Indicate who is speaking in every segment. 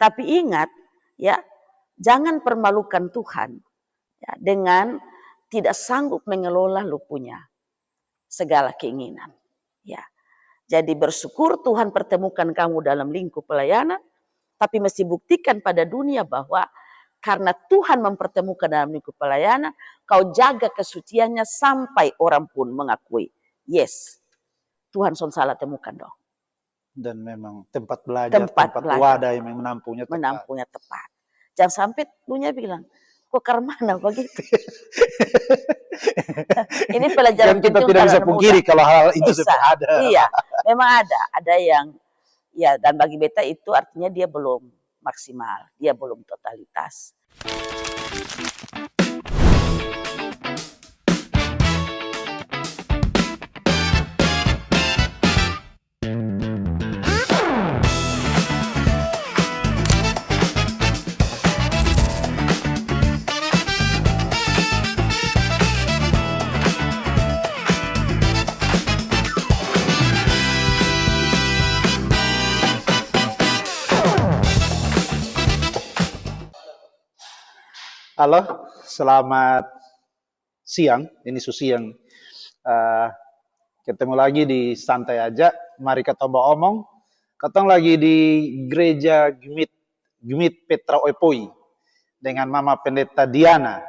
Speaker 1: Tapi ingat ya, jangan permalukan Tuhan ya, dengan tidak sanggup mengelola lu punya segala keinginan. Ya, jadi bersyukur Tuhan pertemukan kamu dalam lingkup pelayanan, tapi mesti buktikan pada dunia bahwa karena Tuhan mempertemukan dalam lingkup pelayanan, kau jaga kesuciannya sampai orang pun mengakui, yes, Tuhan son salah temukan dong.
Speaker 2: Dan memang tempat belajar, tempat wadah yang menampungnya
Speaker 1: tepat. Jangan sampai dunia bilang, kok karmana begitu. Ini pelajaran
Speaker 2: kita tidak bisa pungkiri kalau hal itu sudah ada.
Speaker 1: Iya, memang ada yang ya, dan bagi beta itu artinya dia belum maksimal, dia belum totalitas.
Speaker 2: Halo, selamat siang. Ini Susiang. Ketemu lagi di Santai Aja. Mari kita omong. Ketemu lagi di Gereja Gmit Petra Oepoi dengan Mama Pendeta Diana.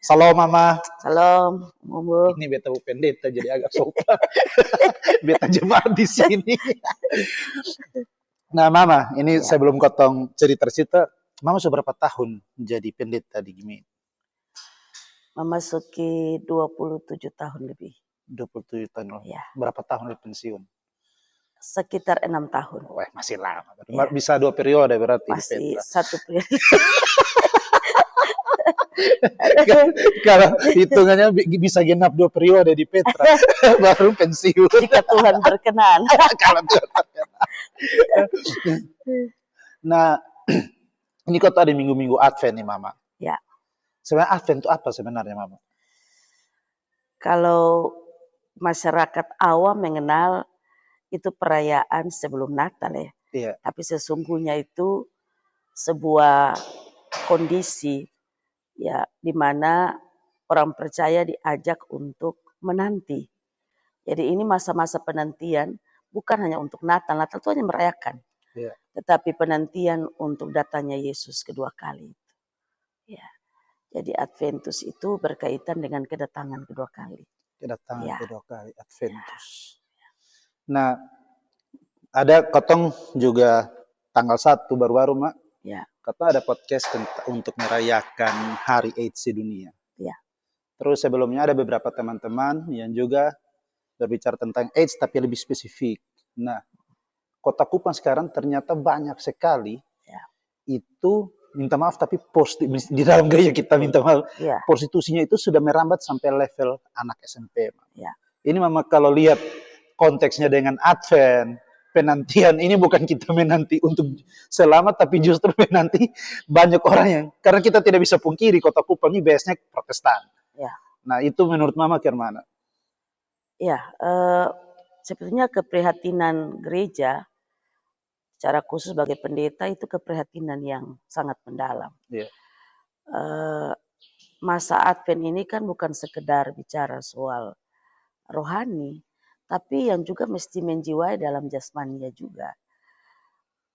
Speaker 2: Salam Mama.
Speaker 1: Salam.
Speaker 2: Ini beta pendeta jadi agak sopan. Beta jemaat di sini. Nah Mama, ini ya. Sebelum kotong cerita-cerita, Mama sudah berapa tahun jadi pendeta di Gmit?
Speaker 1: Memasuki 27 tahun lebih.
Speaker 2: 27 tahun.
Speaker 1: Ya.
Speaker 2: Berapa tahun di pensiun?
Speaker 1: Sekitar 6 tahun.
Speaker 2: Wah, masih lama. Ya. Bisa 2 periode berarti
Speaker 1: masih
Speaker 2: di
Speaker 1: di Petra. 1 periode.
Speaker 2: Kalau hitungannya bisa genap 2 periode di Petra, baru pensiun.
Speaker 1: Jika Tuhan berkenan.
Speaker 2: Kalau Tuhan berkenan. Nah, ini kok tadi minggu-minggu Advent nih Mama.
Speaker 1: Ya.
Speaker 2: Sebenarnya Advent itu apa sebenarnya Mama?
Speaker 1: Kalau masyarakat awam mengenal itu perayaan sebelum Natal ya.
Speaker 2: Iya.
Speaker 1: Tapi sesungguhnya itu sebuah kondisi ya di mana orang percaya diajak untuk menanti. Jadi ini masa-masa penantian bukan hanya untuk Natal. Natal itu hanya merayakan.
Speaker 2: Iya.
Speaker 1: Tetapi penantian untuk datangnya Yesus kedua kali. Ya. Jadi Adventus itu berkaitan dengan kedatangan kedua kali.
Speaker 2: Kedatangan kedua kali Adventus. Ya. Nah, ada kotong juga tanggal 1 baru-baru Mak.
Speaker 1: Ya.
Speaker 2: Kotong ada podcast untuk merayakan Hari AIDS Dunia.
Speaker 1: Ya.
Speaker 2: Terus sebelumnya ada beberapa teman-teman yang juga berbicara tentang AIDS tapi lebih spesifik. Nah, Kota Kupang sekarang ternyata banyak sekali itu minta maaf tapi di dalam gereja kita minta maaf. Prostitusinya itu sudah merambat sampai level anak SMP.
Speaker 1: Ya.
Speaker 2: Ini Mama kalau lihat konteksnya dengan Advent, penantian, ini bukan kita menanti untuk selamat tapi justru menanti banyak orang yang, karena kita tidak bisa pungkiri Kota Kupang ini biasanya Protestan.
Speaker 1: Ya.
Speaker 2: Nah itu menurut Mama kemana?
Speaker 1: Ya, sebetulnya keprihatinan gereja secara khusus sebagai pendeta itu keprihatinan yang sangat mendalam.
Speaker 2: Yeah.
Speaker 1: Masa Advent ini kan bukan sekedar bicara soal rohani, tapi yang juga mesti menjiwai dalam jasmania juga.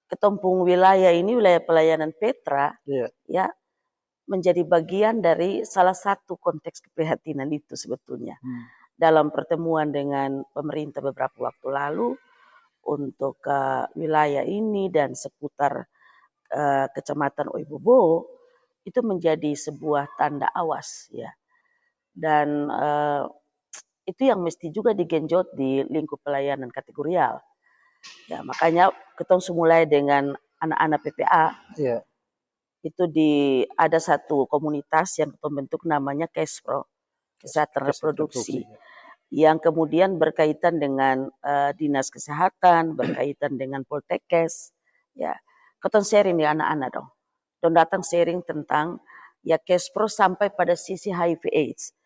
Speaker 1: Ketumpung wilayah ini, wilayah pelayanan Petra, ya menjadi bagian dari salah satu konteks keprihatinan itu sebetulnya. Dalam pertemuan dengan pemerintah beberapa waktu lalu, untuk wilayah ini dan seputar kecamatan Oebobo itu menjadi sebuah tanda awas ya, dan itu yang mesti juga digenjot di lingkup pelayanan kategorial ya. Makanya ketong mulai dengan anak-anak PPA itu ada satu komunitas yang ketong bentuk namanya KESPRO, Kesehatan Reproduksi. Yang kemudian berkaitan dengan dinas kesehatan, berkaitan dengan Poltekkes, ya, ketong sharing di anak-anak dong. Don datang sharing tentang ya KESPRO sampai pada sisi HIV/AIDS,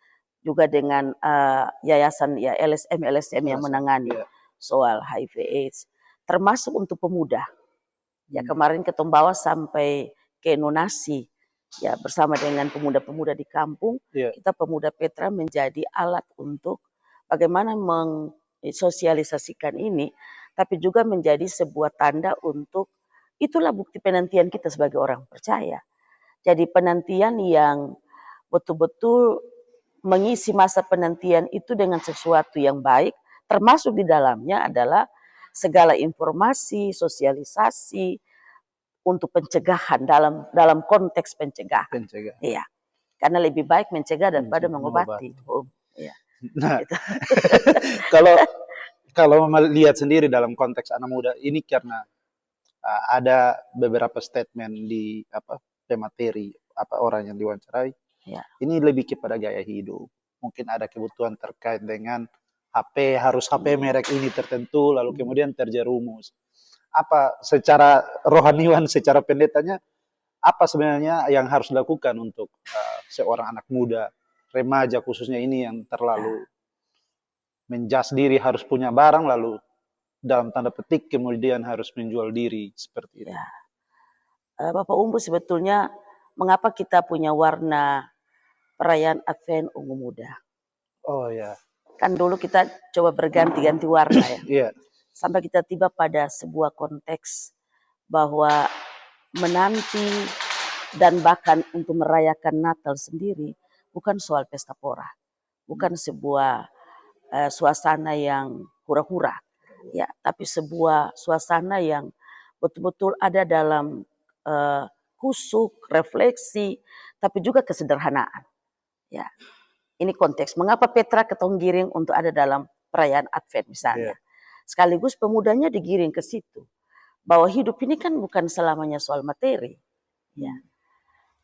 Speaker 1: juga dengan yayasan ya LSM yang menangani soal HIV/AIDS, termasuk untuk pemuda. Ya kemarin ketemu bawa sampai ke Nonasi, ya bersama dengan pemuda-pemuda di kampung, kita pemuda Petra menjadi alat untuk bagaimana mensosialisasikan ini, tapi juga menjadi sebuah tanda untuk itulah bukti penantian kita sebagai orang percaya. Jadi penantian yang betul-betul mengisi masa penantian itu dengan sesuatu yang baik, termasuk di dalamnya adalah segala informasi, sosialisasi untuk pencegahan dalam konteks pencegahan. Iya. Karena lebih baik mencegah daripada mengobati. Iya.
Speaker 2: Nah, kalau melihat sendiri dalam konteks anak muda ini karena ada beberapa statement di pemateri orang yang diwawancarai. Ya. Ini lebih kepada gaya hidup. Mungkin ada kebutuhan terkait dengan HP, harus HP merek ini tertentu, lalu kemudian terjerumus. Apa secara rohaniwan, secara pendetanya, apa sebenarnya yang harus dilakukan untuk seorang anak muda, remaja khususnya ini yang terlalu menjas diri harus punya barang, lalu dalam tanda petik kemudian harus menjual diri seperti itu.
Speaker 1: Ya. Bapak Umbu, sebetulnya mengapa kita punya warna perayaan Advent ungu muda?
Speaker 2: Oh ya.
Speaker 1: Kan dulu kita coba berganti-ganti warna ya.
Speaker 2: Iya.
Speaker 1: Sampai kita tiba pada sebuah konteks bahwa menanti dan bahkan untuk merayakan Natal sendiri bukan soal pesta pora, bukan sebuah suasana yang hura-hura, ya, tapi sebuah suasana yang betul-betul ada dalam kusuk, refleksi, tapi juga kesederhanaan. Ya, ini konteks mengapa Petra ketonggiring untuk ada dalam perayaan Advent misalnya. Sekaligus pemudanya digiring ke situ. Bahwa hidup ini kan bukan selamanya soal materi.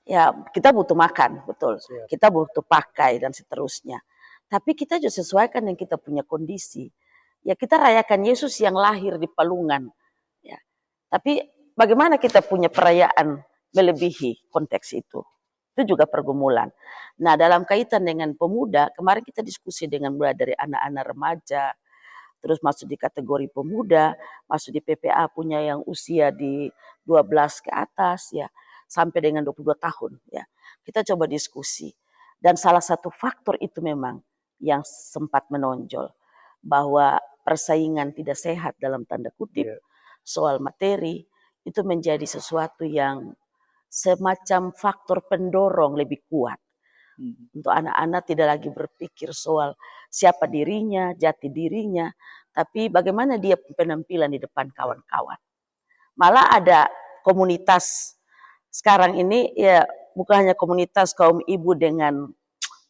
Speaker 1: Ya, kita butuh makan, betul. Kita butuh pakai dan seterusnya. Tapi kita juga sesuaikan dengan kita punya kondisi. Ya, kita rayakan Yesus yang lahir di palungan. Ya. Tapi bagaimana kita punya perayaan melebihi konteks itu? Itu juga pergumulan. Nah, dalam kaitan dengan pemuda, kemarin kita diskusi dengan mulai dari anak-anak remaja, terus masuk di kategori pemuda, masuk di PPA punya yang usia di 12 ke atas ya, sampai dengan 22 tahun ya. Kita coba diskusi. Dan salah satu faktor itu memang yang sempat menonjol bahwa persaingan tidak sehat dalam tanda kutip soal materi itu menjadi sesuatu yang semacam faktor pendorong lebih kuat. Untuk anak-anak tidak lagi berpikir soal siapa dirinya, jati dirinya, tapi bagaimana dia penampilan di depan kawan-kawan. Malah ada komunitas sekarang ini ya bukan hanya komunitas kaum ibu dengan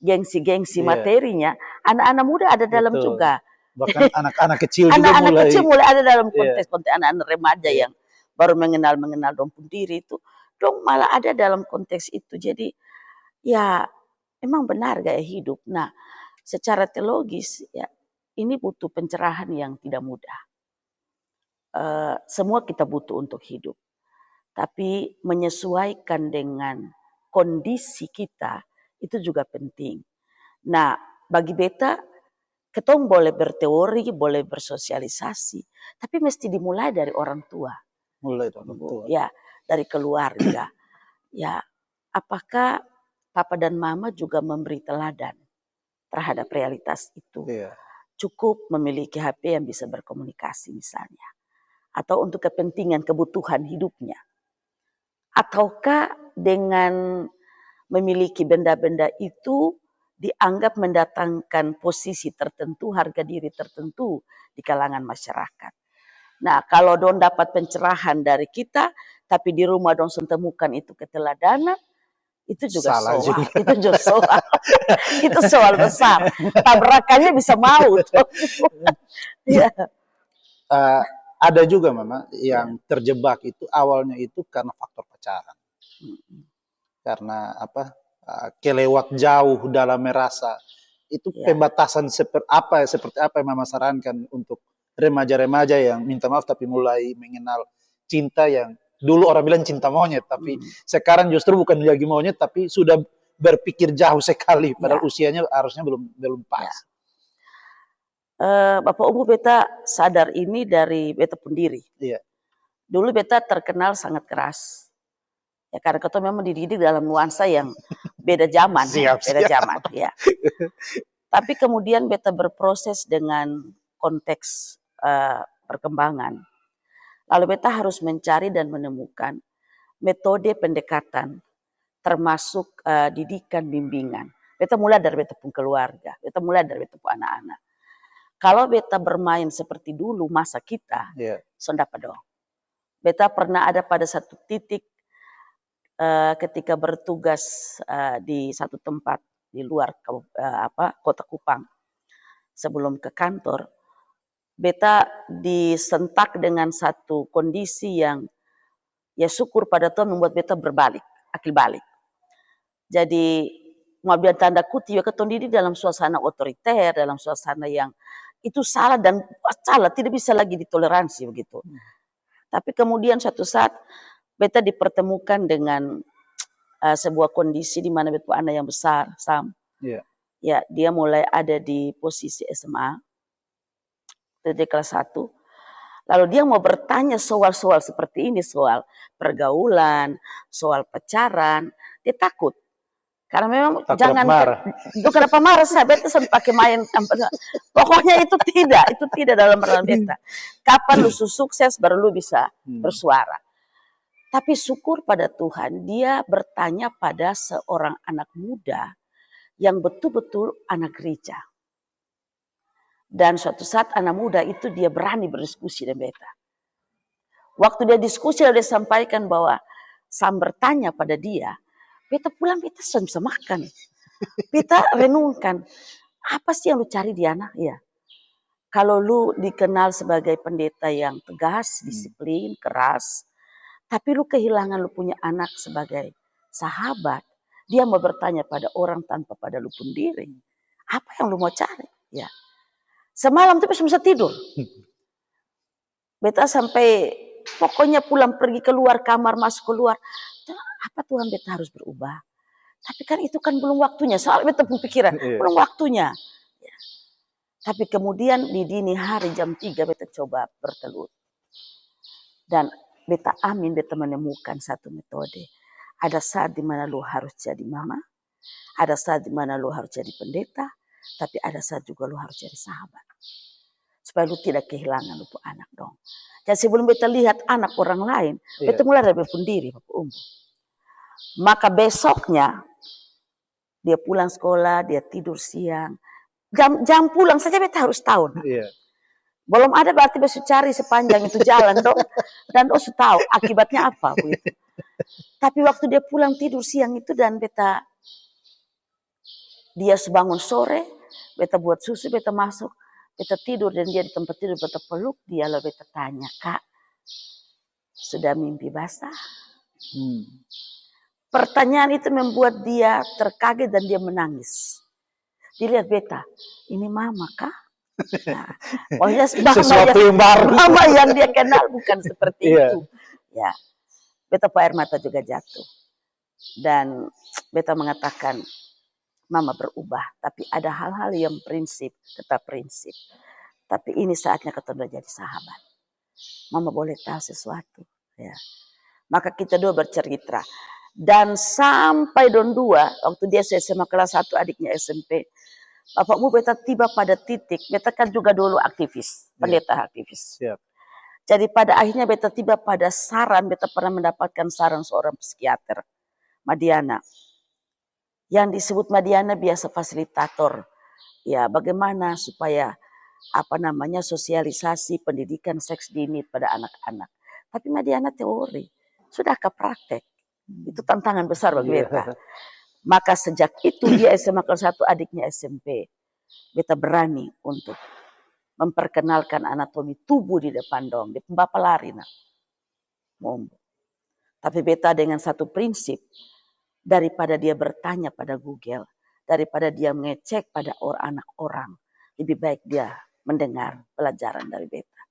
Speaker 1: gengsi-gengsi materinya, anak-anak muda ada dalam juga.
Speaker 2: Bahkan anak-anak kecil juga
Speaker 1: anak-anak kecil mulai ada dalam konteks anak-anak remaja yang baru mengenal dong pun diri itu, dong malah ada dalam konteks itu. Jadi ya memang benar gaya hidup. Nah, secara teologis ya ini butuh pencerahan yang tidak mudah. Semua kita butuh untuk hidup. Tapi menyesuaikan dengan kondisi kita itu juga penting. Nah, bagi beta, ketong boleh berteori, boleh bersosialisasi, tapi mesti dimulai dari orang tua.
Speaker 2: Mulai dari orang tua.
Speaker 1: Ya, dari keluarga. Ya, apakah papa dan mama juga memberi teladan terhadap realitas itu? Cukup memiliki HP yang bisa berkomunikasi misalnya. Atau untuk kepentingan kebutuhan hidupnya. Ataukah dengan memiliki benda-benda itu dianggap mendatangkan posisi tertentu, harga diri tertentu di kalangan masyarakat. Nah, kalau don dapat pencerahan dari kita, tapi di rumah don temukan itu keteladanan, itu juga
Speaker 2: salah
Speaker 1: soal.
Speaker 2: Juga.
Speaker 1: Itu juga soal. Itu soal besar. Tabrakannya bisa maut. Ya.
Speaker 2: Ada juga Mama yang terjebak itu awalnya itu karena faktor pacaran. Karena kelewat jauh dalam merasa itu pembatasan seperti apa yang Mama sarankan untuk remaja-remaja yang minta maaf tapi mulai mengenal cinta yang dulu orang bilang cinta monyet, tapi sekarang justru bukan lagi monyet tapi sudah berpikir jauh sekali padahal usianya harusnya belum pas.
Speaker 1: Bapak Umbu beta sadar ini dari beta pun diri. Dulu beta terkenal sangat keras. Ya karena kita memang dididik dalam nuansa yang beda zaman,
Speaker 2: Siap,
Speaker 1: beda
Speaker 2: siap.
Speaker 1: zaman, ya. Tapi kemudian beta berproses dengan konteks perkembangan. Lalu beta harus mencari dan menemukan metode pendekatan, termasuk didikan bimbingan. Beta mulai dari beta pun keluarga, beta mulai dari beta pun anak-anak. Kalau beta bermain seperti dulu masa kita, so dapat dong. Beta pernah ada pada satu titik ketika bertugas di satu tempat di luar kota Kupang sebelum ke kantor, beta disentak dengan satu kondisi yang ya syukur pada Tuhan membuat beta berbalik, akil balik. Jadi mau biar tanda kutip ya ketemu didik dalam suasana otoriter, dalam suasana yang itu salah dan salah, tidak bisa lagi ditoleransi begitu. Tapi kemudian suatu saat beta dipertemukan dengan sebuah kondisi di mana beta anak yang besar, Sam. Ya, dia mulai ada di posisi SMA, dari kelas 1. Lalu dia mau bertanya soal-soal seperti ini, soal pergaulan, soal pacaran, dia takut. Karena memang
Speaker 2: takut
Speaker 1: jangan kenapa marah saya beta sampai pakai main pokoknya itu tidak dalam peran beta. Kapan lu sukses baru lu bisa bersuara. Tapi syukur pada Tuhan dia bertanya pada seorang anak muda yang betul-betul anak gereja. Dan suatu saat anak muda itu dia berani berdiskusi dengan beta. Waktu dia diskusi dia sampaikan bahwa Sam bertanya pada dia, beta pulang beta bisa makan. Beta renungkan, apa sih yang lu cari di anak? Ya, kalau lu dikenal sebagai pendeta yang tegas, disiplin, keras, tapi lu kehilangan lu punya anak sebagai sahabat, dia mau bertanya pada orang tanpa pada lu pun diri. Apa yang lu mau cari? Ya. Semalam tuh bisa tidur. Beta sampai pokoknya pulang pergi keluar kamar, masuk keluar. Apa Tuhan beta harus berubah? Tapi kan itu kan belum waktunya. Soalnya beta pun pikiran, belum waktunya. Ya. Tapi kemudian di dini hari jam 3 beta coba bertelut. Dan beta amin, beta menemukan satu metode. Ada saat di mana lu harus jadi mama, ada saat di mana lu harus jadi pendeta, tapi ada saat juga lu harus jadi sahabat. Supaya lu tidak kehilangan lu anak dong. Dan sebelum beta lihat anak orang lain, beta mulai dari pendiri, maka besoknya dia pulang sekolah, dia tidur siang. Jam pulang saja beta harus tahu. Belum ada berarti beta cari sepanjang itu jalan dong. Dan harus tahu akibatnya apa begitu. Tapi waktu dia pulang tidur siang itu dan beta dia bangun sore, beta buat susu, beta masuk, beta tidur dan dia di tempat tidur, beta peluk dia lalu beta tanya, Kak, sudah mimpi basah? Pertanyaan itu membuat dia terkaget dan dia menangis. Dilihat beta, ini mama kah? Nah, pokoknya
Speaker 2: sesuatu yang baru.
Speaker 1: Mama yang dia kenal bukan seperti itu. Ya, beta air mata juga jatuh. Dan beta mengatakan, mama berubah, tapi ada hal-hal yang prinsip, tetap prinsip. Tapi ini saatnya kita udah jadi sahabat. Mama boleh tahu sesuatu. Ya. Maka kita dua bercerita. Dan sampai Don 2, waktu dia SMA kelas 1, adiknya SMP. Bapakmu beta tiba pada titik, beta kan juga dulu aktivis, pendeta aktivis. Jadi pada akhirnya beta tiba pada saran, beta pernah mendapatkan saran seorang psikiater, Madiana. Yang disebut Madiana biasa fasilitator. Ya, bagaimana supaya sosialisasi pendidikan seks dini pada anak-anak. Tapi Madiana teori, sudah ke praktek. Itu tantangan besar bagi beta. Maka sejak itu dia SMA kelas 1, adiknya SMP. Beta berani untuk memperkenalkan anatomi tubuh di depan dong. Di bapak lari nak. Tapi beta dengan satu prinsip. Daripada dia bertanya pada Google. Daripada dia mengecek pada anak orang. Lebih baik dia mendengar pelajaran dari beta.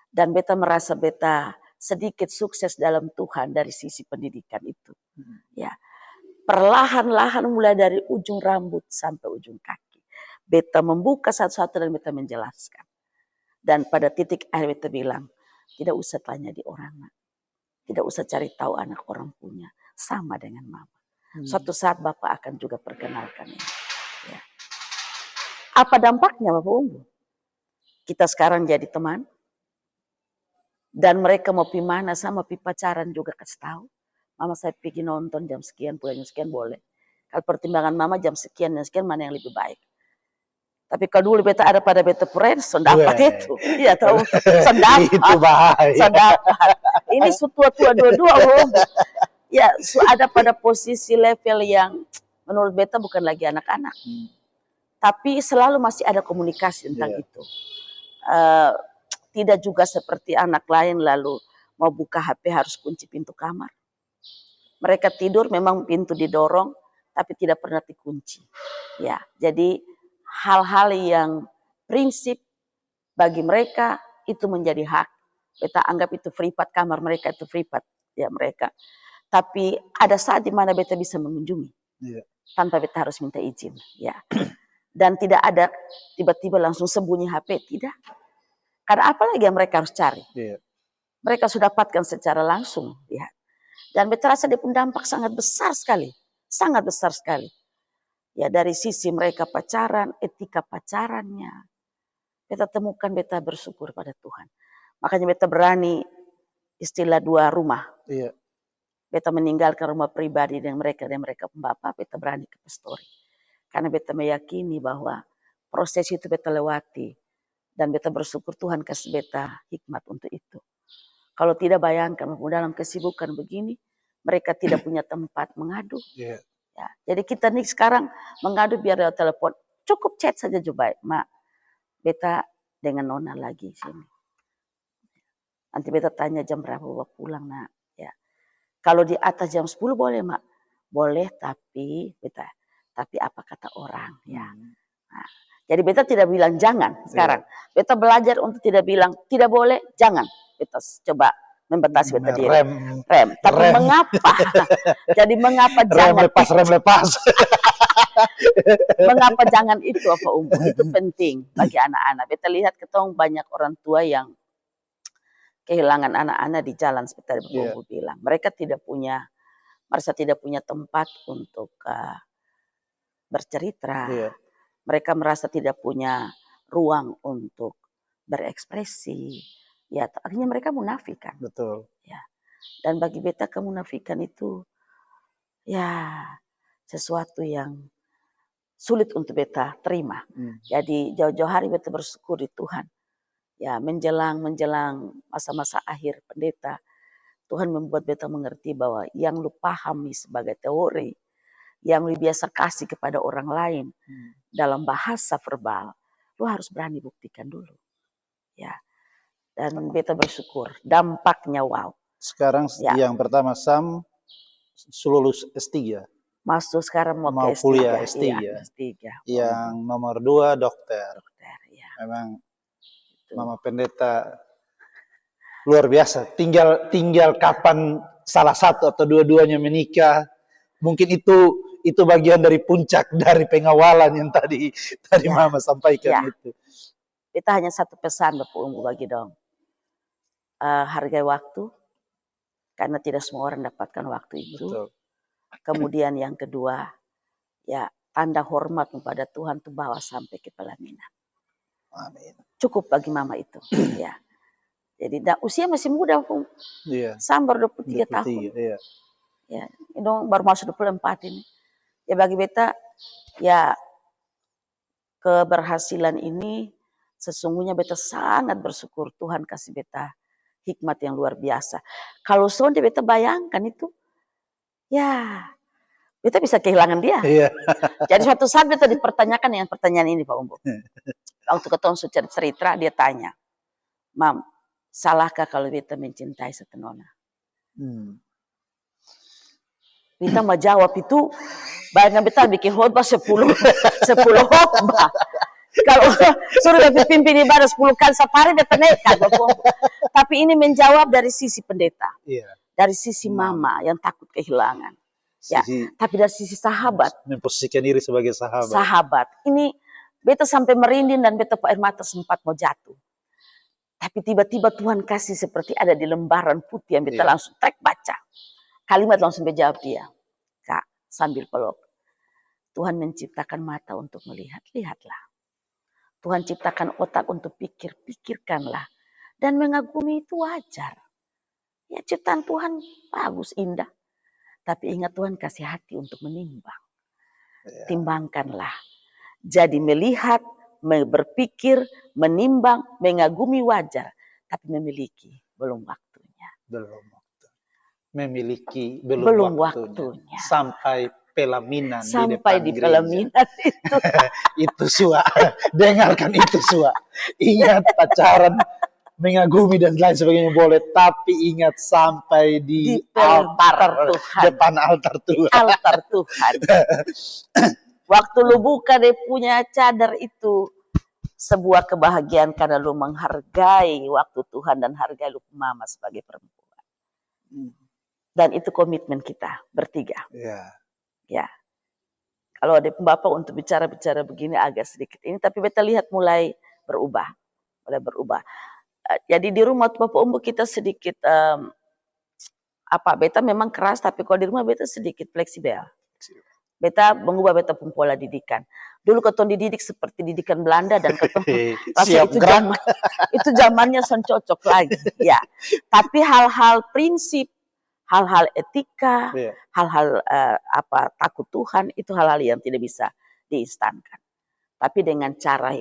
Speaker 1: Dan beta merasa beta sedikit sukses dalam Tuhan dari sisi pendidikan itu. Ya, perlahan-lahan mulai dari ujung rambut sampai ujung kaki. Beta membuka satu-satu dan beta menjelaskan. Dan pada titik akhir beta bilang, tidak usah tanya di orang, Nak. Tidak usah cari tahu anak orang punya. Sama dengan mama. Suatu saat Bapak akan juga perkenalkan ini. Ya. Apa dampaknya Bapak Umbu? Kita sekarang jadi teman. Dan mereka mau pi mana sama pi pacaran juga kasih tahu. Mama saya pergi nonton jam sekian, pulang jam sekian boleh. Kalau pertimbangan mama jam sekian dan sekian mana yang lebih baik. Tapi kalau dulu beta ada pada beta friends, dapat itu. Iya tahu,
Speaker 2: Itu bahaya.
Speaker 1: dapat. Ini tua-tua dua-dua, ya ada pada posisi level yang menurut beta bukan lagi anak-anak. Tapi selalu masih ada komunikasi tentang itu. Tidak juga seperti anak lain lalu mau buka HP harus kunci pintu kamar. Mereka tidur memang pintu didorong, tapi tidak pernah dikunci. Ya, jadi hal-hal yang prinsip bagi mereka itu menjadi hak. Beta anggap itu privat, kamar mereka itu privat ya mereka. Tapi ada saat di mana beta bisa mengunjungi tanpa beta harus minta izin. Ya, dan tidak ada tiba-tiba langsung sembunyi HP, tidak. Karena apalagi yang mereka harus cari. Mereka sudah dapatkan secara langsung. Ya. Dan beta rasa dia pun dampak sangat besar sekali. Sangat besar sekali. Ya dari sisi mereka pacaran, etika pacarannya. Beta temukan, beta bersyukur pada Tuhan. Makanya beta berani istilah 2 rumah. Beta meninggalkan rumah pribadi dan mereka pembapa, beta berani ke pastori. Karena beta meyakini bahwa proses itu beta lewati. Dan beta bersyukur Tuhan kasih beta hikmat untuk itu. Kalau tidak bayangkan dalam kesibukan begini, mereka tidak punya tempat mengadu. Ya, jadi kita nih sekarang mengadu biar lewat telepon. Cukup chat saja juga baik. Mak, beta dengan Nona lagi sini. Nanti beta tanya jam berapa bawa pulang, Nak. Ya. Kalau di atas jam 10 boleh, Mak. Boleh, tapi apa kata orang. Ya. Nah, jadi beta tidak bilang jangan sekarang. Beta belajar untuk tidak bilang tidak boleh, jangan. Beta coba membatasi beta diri. Rem. Tapi mengapa? Jadi mengapa jangan?
Speaker 2: Rem lepas.
Speaker 1: Mengapa jangan itu apa Umbu? Itu penting bagi anak-anak. Beta lihat ketong banyak orang tua yang kehilangan anak-anak di jalan seperti Umbu bilang. Mereka merasa tidak punya tempat untuk bercerita. Mereka merasa tidak punya ruang untuk berekspresi. Ya, akhirnya mereka munafikan.
Speaker 2: Betul.
Speaker 1: Ya. Dan bagi beta kemunafikan itu ya sesuatu yang sulit untuk beta terima. Jadi jauh-jauh hari beta bersyukur di Tuhan. Ya, menjelang masa-masa akhir pendeta, Tuhan membuat beta mengerti bahwa yang lu pahami sebagai teori, yang lu biasa kasih kepada orang lain dalam bahasa verbal, lu harus berani buktikan dulu. Ya. Dan beta bersyukur, dampaknya wow.
Speaker 2: Sekarang yang pertama Sam lulus S3.
Speaker 1: Masuk sekarang mau ke S3.
Speaker 2: Kuliah S3.
Speaker 1: S3.
Speaker 2: Yang nomor 2 dokter.
Speaker 1: Ya.
Speaker 2: Memang itu. Mama pendeta luar biasa. Tinggal kapan salah satu atau dua-duanya menikah. Mungkin itu bagian dari puncak dari pengawalan yang tadi Mama sampaikan itu.
Speaker 1: Kita hanya satu pesan Bapak Umbu bagi dong. Hargai waktu. Karena tidak semua orang dapatkan waktu itu. Betul. Kemudian yang kedua, ya tanda hormat kepada Tuhan itu bawa sampai ke pelaminan.
Speaker 2: Amin.
Speaker 1: Cukup bagi Mama itu. Ya. Jadi usia masih muda, Bung. Sam baru 23 tahun.
Speaker 2: Iya.
Speaker 1: Ya, ini baru masuk 24 ini. Ya bagi beta, ya keberhasilan ini sesungguhnya beta sangat bersyukur Tuhan kasih beta hikmat yang luar biasa. Kalau sonde beta bayangkan itu, ya beta bisa kehilangan dia.
Speaker 2: Iya.
Speaker 1: Jadi suatu saat beta dipertanyakan dengan pertanyaan ini Pak Umbu. Waktu ketemu cerita dia tanya, Mam, salahkah kalau beta mencintai satu nona? Beta mau jawab itu, bayangkan beta bikin khotbah 10 khotbah. Kalau suruh pimpin ibadah 10 kali safari beta nekat. Tapi ini menjawab dari sisi pendeta. Dari sisi mama yang takut kehilangan. Ya, tapi dari sisi sahabat.
Speaker 2: Memposisikan diri sebagai sahabat.
Speaker 1: Sahabat. Ini beta sampai merinding dan beta air mata sempat mau jatuh. Tapi tiba-tiba Tuhan kasih seperti ada di lembaran putih yang kita
Speaker 2: Iya.
Speaker 1: langsung trek baca. Kalimat langsung dijawab dia. Kak, sambil peluk. Tuhan menciptakan mata untuk melihat, lihatlah. Tuhan ciptakan otak untuk pikir, pikirkanlah. Dan mengagumi itu wajar. Ya ciptaan Tuhan bagus, indah. Tapi ingat Tuhan kasih hati untuk menimbang.
Speaker 2: Iya.
Speaker 1: Timbangkanlah. Jadi melihat, berpikir, menimbang, mengagumi wajar. Tapi memiliki belum waktunya.
Speaker 2: Belum waktu. Memiliki belum,
Speaker 1: Belum
Speaker 2: waktunya. Sampai pelaminan
Speaker 1: sampai
Speaker 2: di
Speaker 1: di
Speaker 2: depan
Speaker 1: pelaminan itu.
Speaker 2: Itu Sua. Dengarkan itu Sua. Ingat pacaran, mengagumi dan lain sebagainya boleh, tapi ingat sampai di
Speaker 1: altar Tuhan.
Speaker 2: Depan altar Tuhan.
Speaker 1: Altar Tuhan. Waktu lu buka dia punya cadar itu sebuah kebahagiaan karena lu menghargai waktu Tuhan dan hargai lu mama sebagai perempuan. Dan itu komitmen kita bertiga. Ya. Kalau ada Bapak untuk bicara-bicara begini agak sedikit ini, tapi beta lihat mulai berubah. Jadi di rumah Bapak Umbu kita sedikit beta memang keras, tapi kalau di rumah beta sedikit fleksibel. Beta mengubah beta pun pola didikan. Dulu ketong dididik seperti didikan Belanda dan ketong rasa itu zamannya son cocok lagi. Ya. Tapi hal-hal prinsip, hal-hal etika, hal-hal takut Tuhan itu hal-hal yang tidak bisa diinstankan. Tapi dengan cara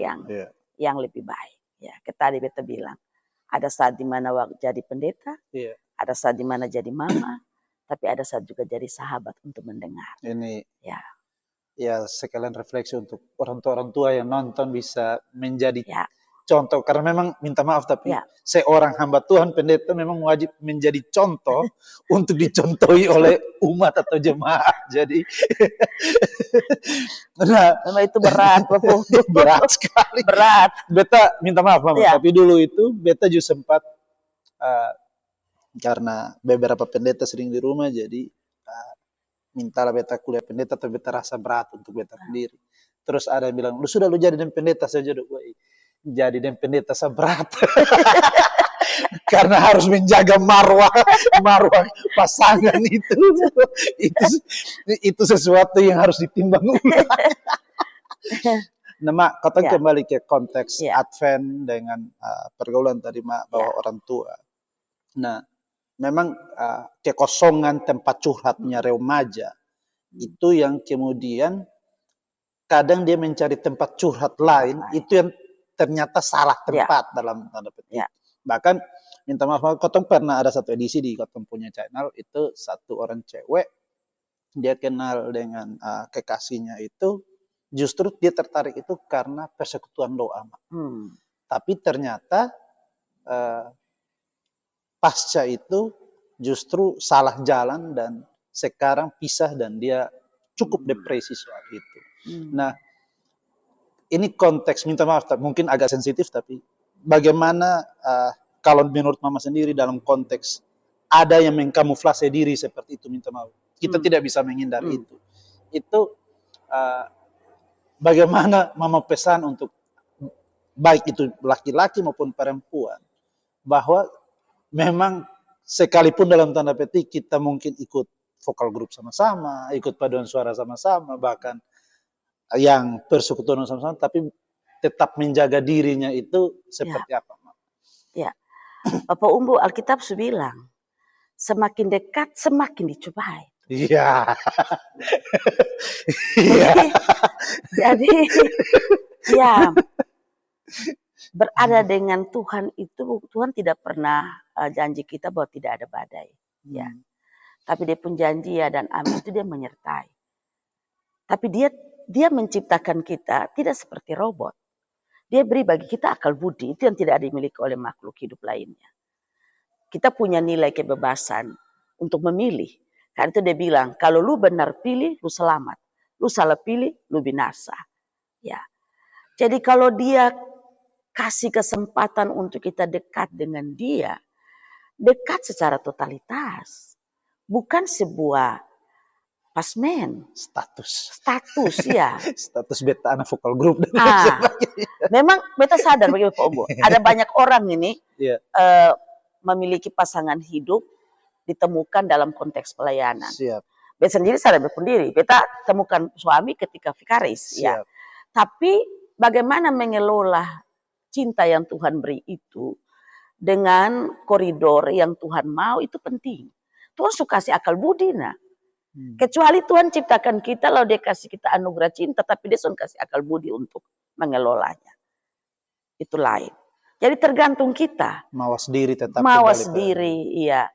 Speaker 1: yang lebih baik. Ya, tadi beta bilang ada saat di mana jadi pendeta, ada saat di mana jadi mama. Tapi ada saat juga jadi sahabat untuk mendengar.
Speaker 2: Ini ya sekalian refleksi untuk orang tua yang nonton bisa menjadi contoh. Karena memang minta maaf tapi seorang hamba Tuhan pendeta memang wajib menjadi contoh untuk dicontohi oleh umat atau jemaat. Jadi
Speaker 1: memang itu berat.
Speaker 2: Berat sekali.
Speaker 1: Berat.
Speaker 2: Beta minta maaf Mama, tapi dulu itu beta juga sempat karena beberapa pendeta sering di rumah, jadi mintalah beta kuliah pendeta, tapi beta rasa berat untuk beta sendiri. Terus ada yang bilang, lu jadi dan pendeta saja dong. Jadi dan pendeta berat. Karena harus menjaga marwah pasangan itu sesuatu yang harus ditimbang ulang. Nah, Mak, kau kembali ke konteks Advent dengan pergaulan tadi, Mak, bahwa orang tua. Nah, memang kekosongan tempat curhatnya remaja itu yang kemudian kadang dia mencari tempat curhat lain, itu yang ternyata salah tempat dalam tanda petik. Bahkan minta maaf, Kotong pernah ada satu edisi di Kotong punya channel, itu satu orang cewek, dia kenal dengan kekasihnya itu, justru dia tertarik itu karena persekutuan doa. Tapi ternyata pasca itu justru salah jalan dan sekarang pisah dan dia cukup depresi soal itu. Nah, ini konteks, minta maaf mungkin agak sensitif, tapi bagaimana kalau menurut Mama sendiri dalam konteks ada yang mengkamuflase diri seperti itu, minta maaf. Kita tidak bisa menghindari itu. Itu bagaimana Mama pesan untuk baik itu laki-laki maupun perempuan, bahwa memang sekalipun dalam tanda petik kita mungkin ikut vokal grup sama-sama, ikut paduan suara sama-sama, bahkan yang persekutuan sama-sama, tapi tetap menjaga dirinya itu seperti apa?
Speaker 1: Ya, Bapak Umbu, Alkitab sudah bilang, semakin dekat semakin dicobai.
Speaker 2: Iya.
Speaker 1: Jadi ya, berada dengan Tuhan itu, Tuhan tidak pernah janji kita bahwa tidak ada badai. Ya. Tapi dia pun janji ya dan amin itu dia menyertai. Tapi dia menciptakan kita tidak seperti robot. Dia beri bagi kita akal budi, itu yang tidak dimiliki oleh makhluk hidup lainnya. Kita punya nilai kebebasan untuk memilih. Karena itu dia bilang, kalau lu benar pilih, lu selamat. Lu salah pilih, lu binasa. Ya. Jadi kalau dia kasih kesempatan untuk kita dekat dengan dia, dekat secara totalitas. Bukan sebuah pasmen.
Speaker 2: Status
Speaker 1: Ya.
Speaker 2: status beta anak vokal grup dan
Speaker 1: memang beta sadar bagi Pak Obo. Ada banyak orang ini memiliki pasangan hidup ditemukan dalam konteks pelayanan.
Speaker 2: Siap.
Speaker 1: Beta sendiri sadar sendiri. Beta temukan suami ketika vikaris. Ya. Tapi bagaimana mengelola cinta yang Tuhan beri itu dengan koridor yang Tuhan mau itu penting. Tuhan suka kasih akal budi, nah. Kecuali Tuhan ciptakan kita, lalu dia kasih kita anugerah cinta, tapi dia suka kasih akal budi untuk mengelolanya. Itu lain. Jadi tergantung kita.
Speaker 2: Mawas diri tetap.
Speaker 1: Mawas diri, iya.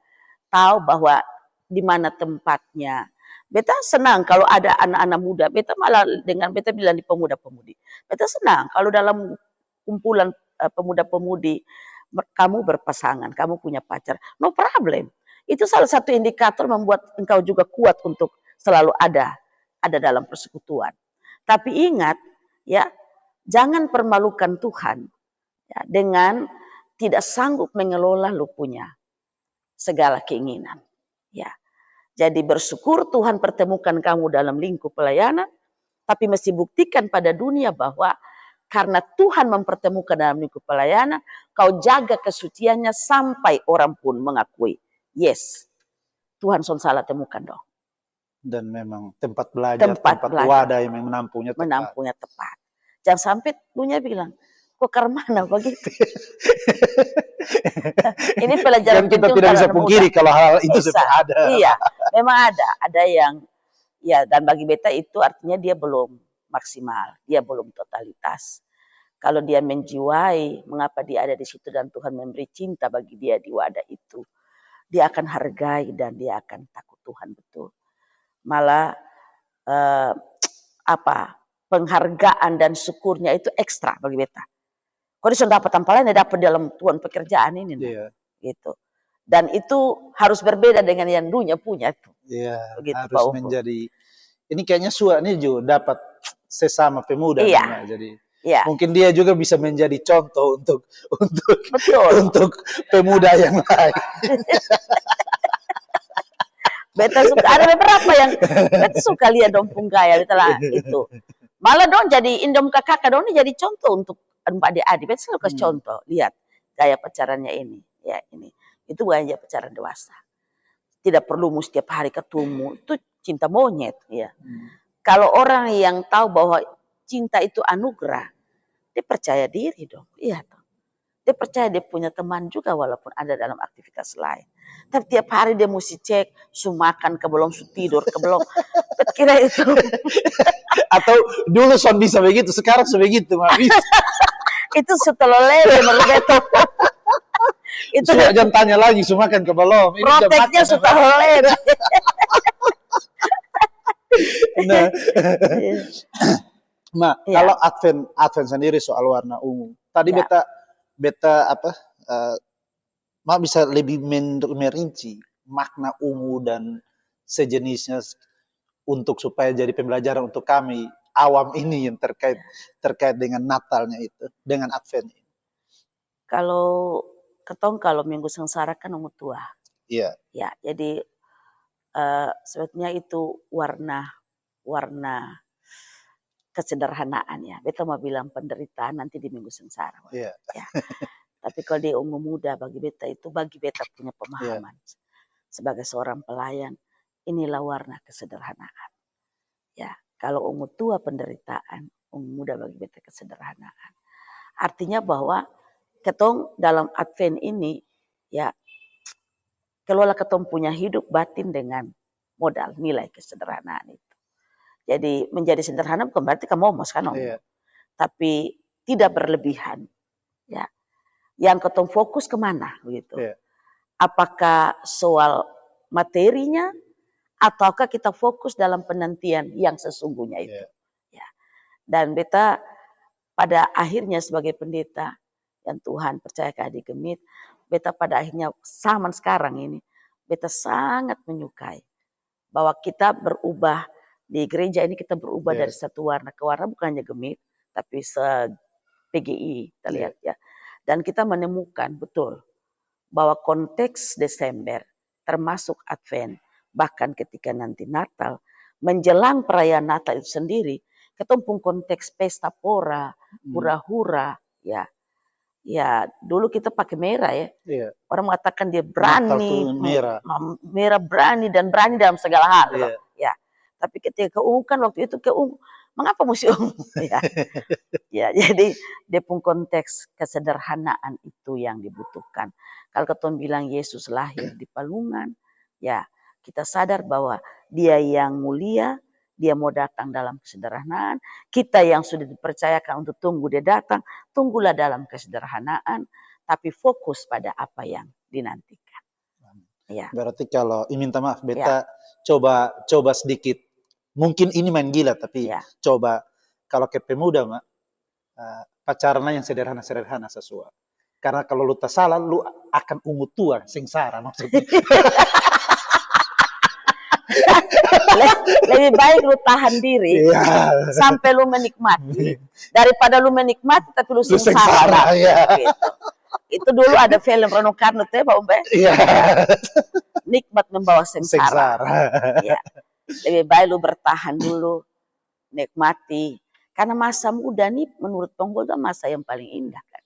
Speaker 1: Tahu bahwa di mana tempatnya. Beta senang kalau ada anak-anak muda. Beta malah dengan beta bilang di pemuda-pemudi. Beta senang kalau dalam kumpulan pemuda-pemudi kamu berpasangan, kamu punya pacar. No problem. Itu salah satu indikator membuat engkau juga kuat untuk selalu ada dalam persekutuan. Tapi ingat, ya, jangan permalukan Tuhan ya, dengan tidak sanggup mengelola lu punya segala keinginan. Ya, jadi bersyukur Tuhan pertemukan kamu dalam lingkup pelayanan, tapi mesti buktikan pada dunia bahwa karena Tuhan mempertemukan dalam lingkup pelayanan, kau jaga kesuciannya sampai orang pun mengakui. Yes, Tuhan salah temukan dong.
Speaker 2: Dan memang tempat belajar, tempat wadah yang menampungnya tepat.
Speaker 1: Menampungnya tepat. Jangan sampai dunia bilang, kok karmana begitu. Ini pelajaran
Speaker 2: dan kita tidak bisa pungkiri kalau hal itu ada.
Speaker 1: Iya, memang ada. Ada yang, ya dan bagi beta itu artinya dia belum maksimal. Dia belum totalitas. Kalau dia menjiwai mengapa dia ada di situ dan Tuhan memberi cinta bagi dia di wadah itu, dia akan hargai dan dia akan takut Tuhan betul. Malah penghargaan dan syukurnya itu ekstra bagi beta. Kalau dia dapat tampalan, dia dapat dalam Tuhan pekerjaan ini, gitu. Dan itu harus berbeda dengan yang dunia punya itu.
Speaker 2: Iya, harus menjadi. Ini kayaknya Sua ini juga dapat sesama pemuda.
Speaker 1: Iya.
Speaker 2: Jadi mungkin dia juga bisa menjadi contoh untuk pemuda yang lain.
Speaker 1: Beta suka, ada beberapa yang beta suka lihat dong punggaya itu. Malah dong jadi indom kakak dong jadi contoh untuk adik-adik. Beta selalu kasih contoh, lihat gaya pacarannya ini, ya ini. Itu gaya pacaran dewasa. Tidak perlu mesti setiap hari ketemu, itu cinta monyet, ya. Kalau orang yang tahu bahwa cinta itu anugerah, dia percaya diri dong, iya dong. Dia percaya dia punya teman juga walaupun ada dalam aktivitas lain. Tapi tiap hari dia mesti cek, su makan ke belum, su tidur ke belum. Kira itu.
Speaker 2: Atau dulu son bisa begitu, sekarang begitu, bisa.
Speaker 1: Itu setelolele menurut beta.
Speaker 2: Itu jangan tanya lagi, su makan ke belum.
Speaker 1: Proteknya setelolele.
Speaker 2: Nah, kalau Advent sendiri soal warna ungu. Tadi beta bisa lebih merinci makna ungu dan sejenisnya untuk supaya jadi pembelajaran untuk kami awam ini yang terkait dengan Natalnya itu, dengan Advent ini.
Speaker 1: Kalau Minggu Sengsara kan ungu tua.
Speaker 2: Iya.
Speaker 1: Ya, jadi sebetulnya itu warna kesederhanaan ya. Beta mau bilang penderitaan nanti di Minggu Sengsara.
Speaker 2: Yeah.
Speaker 1: Ya. Tapi kalau di ungu muda bagi beta punya pemahaman. Sebagai seorang pelayan, inilah warna kesederhanaan. Ya, kalau ungu tua penderitaan, ungu muda bagi beta kesederhanaan. Artinya bahwa ketong dalam Advent ini ya kelola ketong punya hidup batin dengan modal nilai kesederhanaan itu. Jadi menjadi sederhana bukan berarti kamu omos kan om. Tapi tidak berlebihan. Ya. Yang ketong fokus kemana begitu. Apakah soal materinya ataukah kita fokus dalam penantian yang sesungguhnya itu. Ya. Dan beta pada akhirnya sebagai pendeta yang Tuhan percaya ke adik gemit, beta pada akhirnya zaman sekarang ini beta sangat menyukai bahwa kita berubah di gereja ini, kita berubah dari satu warna ke warna, bukan hanya gemit tapi PGI kita lihat ya. Dan kita menemukan betul bahwa konteks Desember termasuk Advent bahkan ketika nanti Natal menjelang perayaan Natal itu sendiri, ketemu konteks pesta pora, hura-hura, ya. Ya, dulu kita pakai merah ya.
Speaker 2: Iya.
Speaker 1: Orang mengatakan dia
Speaker 2: Natal
Speaker 1: berani,
Speaker 2: tuh merah.
Speaker 1: merah berani dan berani dalam segala hal.
Speaker 2: Iya.
Speaker 1: Ya. Tapi ketika keungkan waktu itu mengapa mesti ya. Ya, jadi dia pun konteks kesederhanaan itu yang dibutuhkan. Kalau ketemu bilang Yesus lahir di palungan, ya kita sadar bahwa dia yang mulia, dia mau datang dalam kesederhanaan. Kita yang sudah dipercayakan untuk tunggu dia datang, tunggulah dalam kesederhanaan, tapi fokus pada apa yang dinantikan. Ya.
Speaker 2: Berarti kalau, minta maaf, beta coba sedikit. Mungkin ini main gila, tapi coba kalau ke pemuda, Mak, pacarannya yang sederhana-sederhana sesuai. Karena kalau lu tak salah, lu akan ungu tua, sengsara maksudnya.
Speaker 1: Lebih baik lu tahan diri sampai lu menikmati daripada lu menikmati tapi lu sengsara. Gitu. Itu dulu ada film Rano Karno tuh Pak Umbe. Nikmat membawa sengsara. Ya. Lebih baik lu bertahan dulu, nikmati. Karena masa muda nih menurut Penggoda masa yang paling indah kan.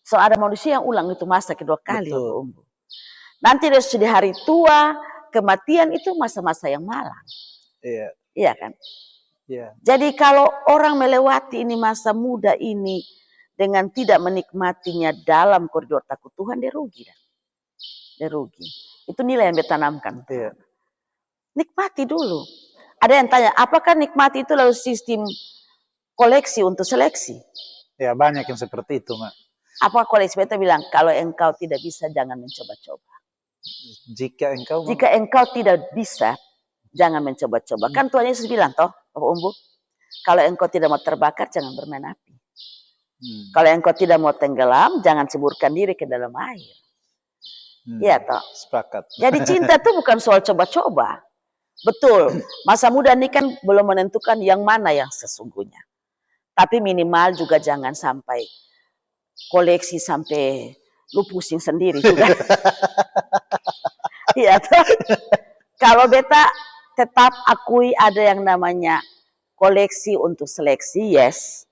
Speaker 1: So ada manusia yang ulang itu masa kedua kali Pak Umbu. Nanti dari sudah hari tua, kematian itu masa-masa yang malang.
Speaker 2: Iya.
Speaker 1: Iya kan?
Speaker 2: Iya.
Speaker 1: Jadi kalau orang melewati ini masa muda ini dengan tidak menikmatinya dalam koridor takut Tuhan, dia rugi. Dia rugi. Itu nilai yang ditanamkan.
Speaker 2: Iya.
Speaker 1: Nikmati dulu. Ada yang tanya, apakah nikmati itu lalu sistem koleksi untuk seleksi?
Speaker 2: Ya banyak yang seperti itu, Mak.
Speaker 1: Apa koleksi? Beta bilang, kalau engkau tidak bisa, jangan mencoba-coba.
Speaker 2: Jika
Speaker 1: engkau tidak bisa, jangan mencoba-coba. Kan Tuhan Yesus bilang, toh, Bapak Umbu, kalau engkau tidak mau terbakar, jangan bermain api. Kalau engkau tidak mau tenggelam, jangan ceburkan diri ke dalam air. Iya toh.
Speaker 2: Sepakat.
Speaker 1: Jadi cinta itu bukan soal coba-coba. Betul, masa muda ini kan belum menentukan yang mana yang sesungguhnya. Tapi minimal juga jangan sampai koleksi sampai lu pusing sendiri juga. Iya toh. Kalau beta tetap akui ada yang namanya koleksi untuk seleksi, yes.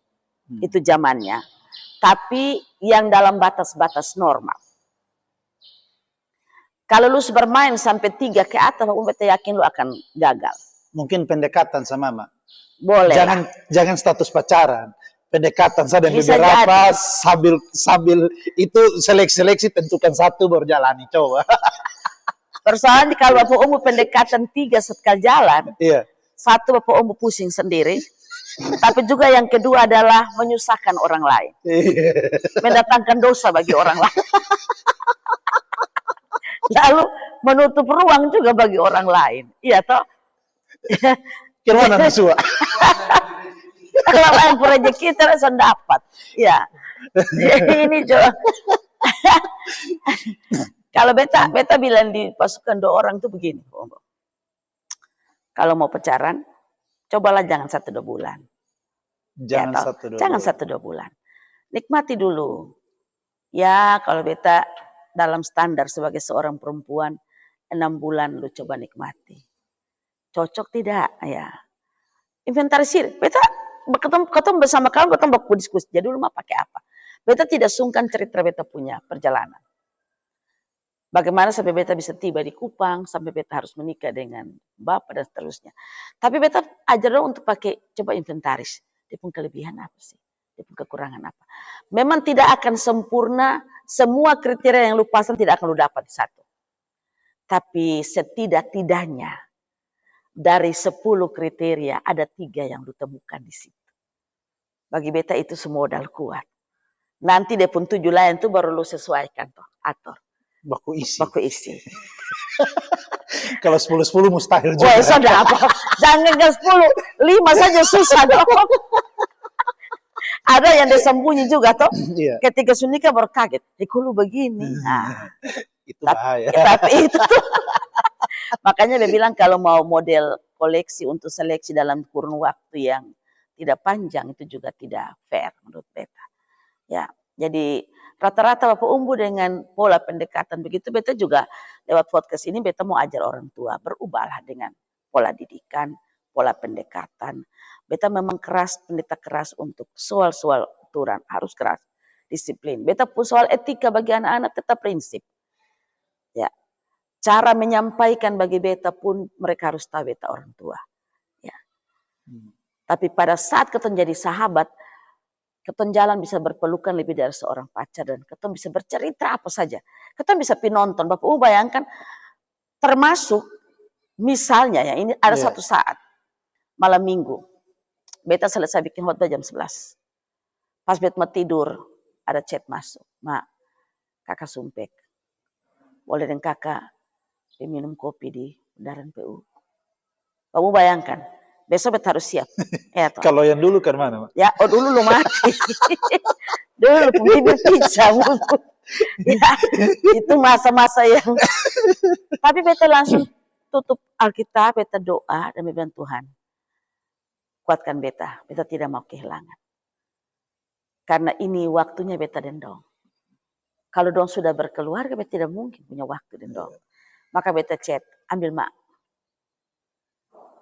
Speaker 1: Itu zamannya. Tapi yang dalam batas-batas normal. Kalau lu bermain sampai 3 ke atas, beta yakin lu akan gagal.
Speaker 2: Mungkin pendekatan sama Mak.
Speaker 1: Boleh.
Speaker 2: Jangan status pacaran. Pendekatan saja beberapa sambil itu seleksi tentukan satu baru jalani, coba.
Speaker 1: Persoalan kalau Bapak Umbu pendekatan 3 sekali jalan.
Speaker 2: Iya.
Speaker 1: Satu Bapak Umbu pusing sendiri. Tapi juga yang kedua adalah menyusahkan orang lain. Mendatangkan dosa bagi orang lain. Lalu menutup ruang juga bagi orang lain. Iya toh?
Speaker 2: Kemana Nasua?
Speaker 1: Kalau lain rezeki terus dapat. Ya. Jadi ini coba. Kalau beta bilang di pasukan 2 orang tuh begini. Kalau mau pacaran, cobalah jangan 1-2 bulan. Jangan 1-2 bulan. Nikmati dulu. Ya, kalau beta dalam standar sebagai seorang perempuan 6 bulan lu coba nikmati. Cocok tidak? Ya. Inventarisir. Beta ketemu bersama kamu, ketemu berdiskusi. Jadi dulu mah pakai apa? Beta tidak sungkan cerita beta punya perjalanan. Bagaimana sampai beta bisa tiba di Kupang, sampai beta harus menikah dengan bapak dan seterusnya. Tapi beta ajar dong untuk pakai coba inventaris. Dia pun kelebihan apa sih? Dia pun kekurangan apa? Memang tidak akan sempurna, semua kriteria yang lu pasang tidak akan lu dapat di satu. Tapi setidak-tidaknya dari 10 kriteria ada 3 yang lu temukan di situ. Bagi beta itu semodal kuat. Nanti dia pun 7 lain tuh baru lu sesuaikan toh, atur.
Speaker 2: Baku isi. Kalau 10-10 mustahil juga.
Speaker 1: Wah, sudah apa? Jangan ke 10, 5 saja susah dong. Ada yang disembunyi juga toh. Iya. Ketika sunika baru kaget. Kok lu begini? Nah,
Speaker 2: itu bahaya.
Speaker 1: Tapi itu tuh. Makanya dia bilang kalau mau model koleksi untuk seleksi dalam kurun waktu yang tidak panjang itu juga tidak fair menurut beta. Ya, jadi rata-rata Bapak Umbu dengan pola pendekatan begitu, beta juga lewat podcast ini beta mau ajar orang tua berubahlah dengan pola didikan, pola pendekatan. Beta memang keras, pendeta keras untuk soal-soal aturan, harus keras, disiplin. Beta pun soal etika bagi anak-anak tetap prinsip. Ya, cara menyampaikan bagi beta pun mereka harus tahu beta orang tua. Ya. Tapi pada saat keton jadi sahabat, keton jalan bisa berpelukan lebih dari seorang pacar dan keton bisa bercerita apa saja. Keton bisa nonton. Bapak bayangkan, termasuk misalnya ya ini ada satu saat malam minggu, beta selesai bikin khotbah jam 11. Pas beta mau tidur, ada chat masuk. Mak, kakak sumpek. Boleh dengan kakak minum kopi di bundaran PU. Kamu bayangkan, besok beta harus siap. Ya,
Speaker 2: kalau yang dulu kan mana, Mak?
Speaker 1: Ya, dulu lu mati. Dulu pembibir pizza. Ya, itu masa-masa yang. Tapi beta langsung tutup Alkitab, beta doa dan bilang Tuhan, kuatkan beta tidak mau kehilangan. Karena ini waktunya beta dan dong. Kalau dong sudah berkeluarga, beta tidak mungkin punya waktu dan dong. Maka beta chat, ambil mak.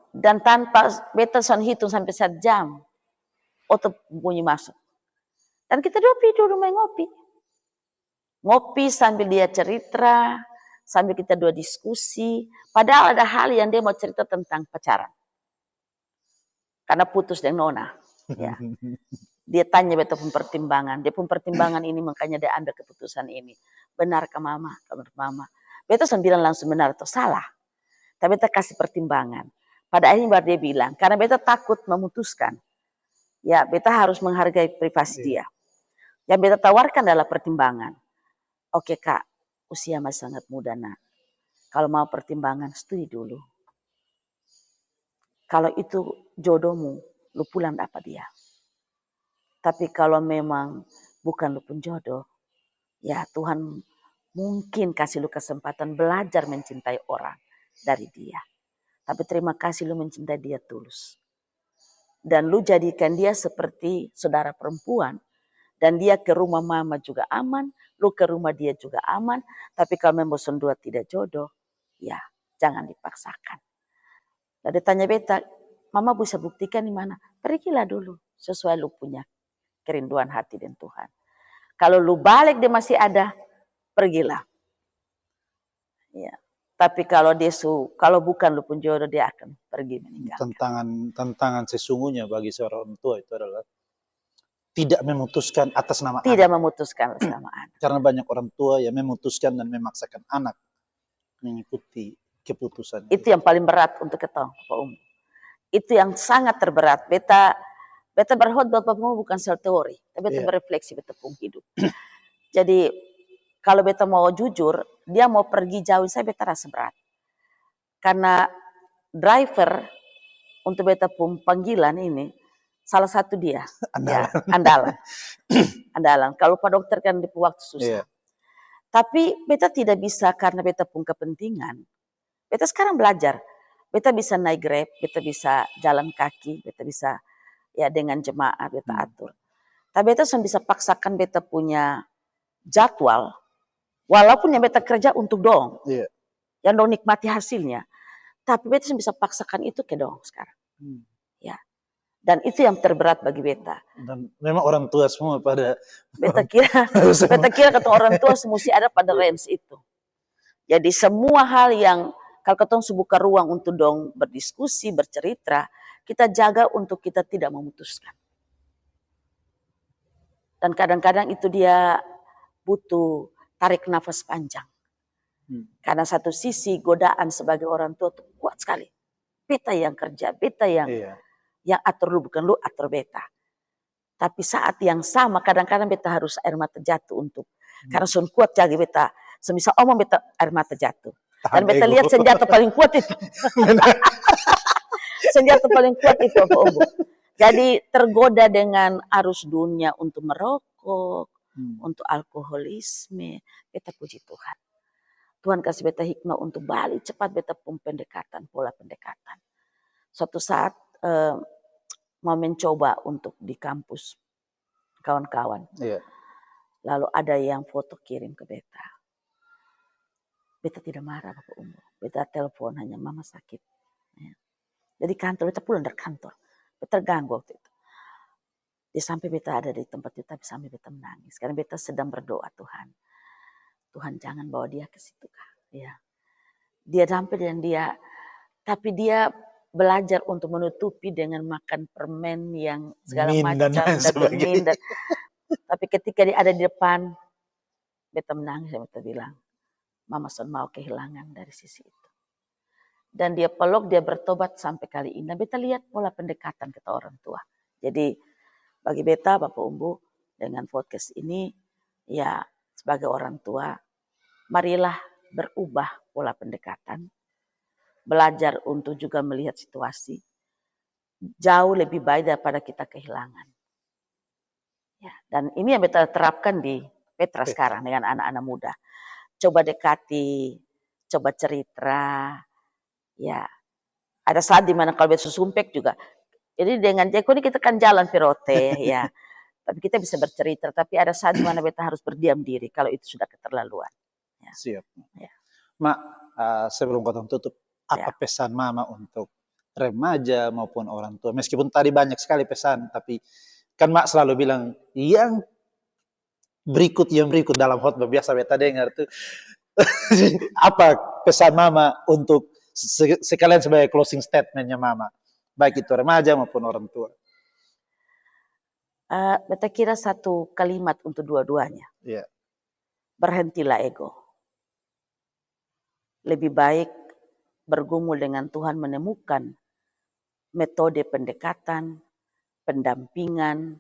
Speaker 1: Dan tanpa beta hitung sampai 1 jam, auto bunyi masuk. Dan kita duduk main ngopi. Ngopi sambil dia cerita, sambil kita dua diskusi. Padahal ada hal yang dia mau cerita tentang pacaran. Karena putus dengan Nona. Ya. Dia tanya beta pun pertimbangan. Dia pun pertimbangan ini makanya dia ambil keputusan ini. Benar ke mama? Menurut mama. Beta bilang langsung benar atau salah. Tapi beta kasih pertimbangan. Pada akhirnya baru dia bilang. Karena beta takut memutuskan. Ya beta harus menghargai privasi dia. Yang beta tawarkan adalah pertimbangan. Oke kak, usia masih sangat muda nak. Kalau mau pertimbangan, studi dulu. Kalau itu jodohmu, lu pulang dapat dia. Tapi kalau memang bukan lu pun jodoh, ya Tuhan mungkin kasih lu kesempatan belajar mencintai orang dari dia. Tapi terima kasih lu mencintai dia tulus. Dan lu jadikan dia seperti saudara perempuan. Dan dia ke rumah mama juga aman, lu ke rumah dia juga aman. Tapi kalau memang bosan dua tidak jodoh, ya jangan dipaksakan. Lalu tanya beta, mama bisa buktikan di mana? Pergilah dulu, sesuai lu punya kerinduan hati dan Tuhan. Kalau lu balik dia masih ada, pergilah. Ya. Tapi kalau dia kalau bukan lu pun jodoh, dia akan pergi meninggalkan.
Speaker 2: Tantangan sesungguhnya bagi seorang orang tua itu adalah tidak memutuskan atas nama
Speaker 1: tidak
Speaker 2: anak.
Speaker 1: Memutuskan atas nama anak.
Speaker 2: Karena banyak orang tua yang memutuskan dan memaksakan anak mengikuti keputusan.
Speaker 1: Itu yang paling berat untuk kita, Pak Umum. Itu yang sangat terberat. Beta berkhotbah Bapak Umum bukan soal teori, tapi beta berefleksi beta pun hidup. Jadi kalau beta mau jujur, dia mau pergi jauh, saya beta rasa berat. Karena driver untuk beta pun panggilan ini, salah satu dia.
Speaker 2: Andalan.
Speaker 1: Ya, andalan. Andalan. Kalau Pak Dokter kan di waktu susah. Tapi beta tidak bisa karena beta pun kepentingan. Beta sekarang belajar. Beta bisa naik Grab, beta bisa jalan kaki, beta bisa ya dengan jemaah beta atur. Tapi beta bisa paksakan beta punya jadwal. Walaupun yang beta kerja untuk dong. Yang dong nikmati hasilnya. Tapi beta bisa paksakan itu ke dong sekarang. Ya. Dan itu yang terberat bagi beta.
Speaker 2: Dan memang orang tua semua pada
Speaker 1: beta kira kata orang tua mesti ada pada range itu. Jadi semua hal yang kalau ketong buka ruang untuk dong berdiskusi, bercerita, kita jaga untuk kita tidak memutuskan. Dan kadang-kadang itu dia butuh tarik nafas panjang. Karena satu sisi godaan sebagai orang tua itu kuat sekali. Beta yang kerja, beta yang atur lu, bukan lu atur beta. Tapi saat yang sama kadang-kadang beta harus air mata jatuh untuk karena sun kuat jaga beta. Semisal omong beta air mata jatuh. Dan beta lihat senjata paling kuat itu. Senjata paling kuat itu apa Om? Jadi tergoda dengan arus dunia untuk merokok, untuk alkoholisme. Beta puji Tuhan. Tuhan kasih beta hikmah untuk balik cepat beta pun pendekatan, pola pendekatan. Suatu saat mau mencoba untuk di kampus kawan-kawan. Lalu ada yang foto kirim ke beta. Beta tidak marah Bapak Umum. Beta telepon hanya mama sakit. Jadi kantor, beta pulang dari kantor. Beta terganggu waktu itu. Dia sampai beta ada di tempat itu, tapi sampai beta menangis. Karena beta sedang berdoa, Tuhan. Tuhan jangan bawa dia ke situ. Ya. Dia sampai dan tapi dia belajar untuk menutupi dengan makan permen yang segala macam dan bermin. Tapi ketika dia ada di depan, beta menangis dan beta bilang, Mama son mau kehilangan dari sisi itu. Dan dia peluk, dia bertobat sampai kali ini. Dan beta lihat pola pendekatan kita orang tua. Jadi bagi beta, Bapak Umbu, dengan podcast ini, ya sebagai orang tua, marilah berubah pola pendekatan. Belajar untuk juga melihat situasi. Jauh lebih baik daripada kita kehilangan. Ya, dan ini yang beta terapkan di Petra sekarang dengan anak-anak muda. Coba dekati, coba cerita. Ya, ada saat dimana kalau beta susumpek juga. Jadi dengan Jeko ini kita kan jalan pirote ya. Tapi kita bisa bercerita. Tapi ada saat dimana beta harus berdiam diri kalau itu sudah keterlaluan. Ya.
Speaker 2: Siap.
Speaker 1: Ya.
Speaker 2: Mak, sebelum kota tutup, apa pesan Mama untuk remaja maupun orang tua? Meskipun tadi banyak sekali pesan, tapi kan Mak selalu bilang yang berikut dalam khotbah biasa beta dengar tuh. Apa pesan Mama untuk sekalian sebagai closing statementnya Mama, baik itu remaja maupun orang tua?
Speaker 1: Beta kira satu kalimat untuk dua-duanya.
Speaker 2: Yeah.
Speaker 1: Berhentilah ego. Lebih baik bergumul dengan Tuhan, menemukan metode pendekatan, pendampingan,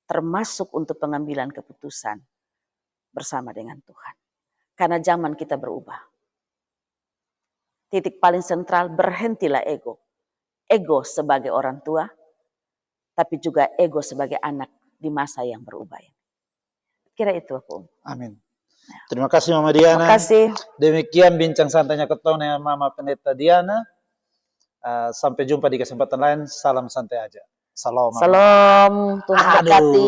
Speaker 1: termasuk untuk pengambilan keputusan bersama dengan Tuhan. Karena zaman kita berubah. Titik paling sentral, berhentilah ego. Ego sebagai orang tua, tapi juga ego sebagai anak di masa yang berubah. Kira itu aku.
Speaker 2: Amin. Terima kasih Mama Diana.
Speaker 1: Terima kasih.
Speaker 2: Demikian bincang santainya ketemu dengan Mama Pendeta Diana. Sampai jumpa di kesempatan lain. Salam santai aja. Salam.
Speaker 1: Salam. Tuhan berkati.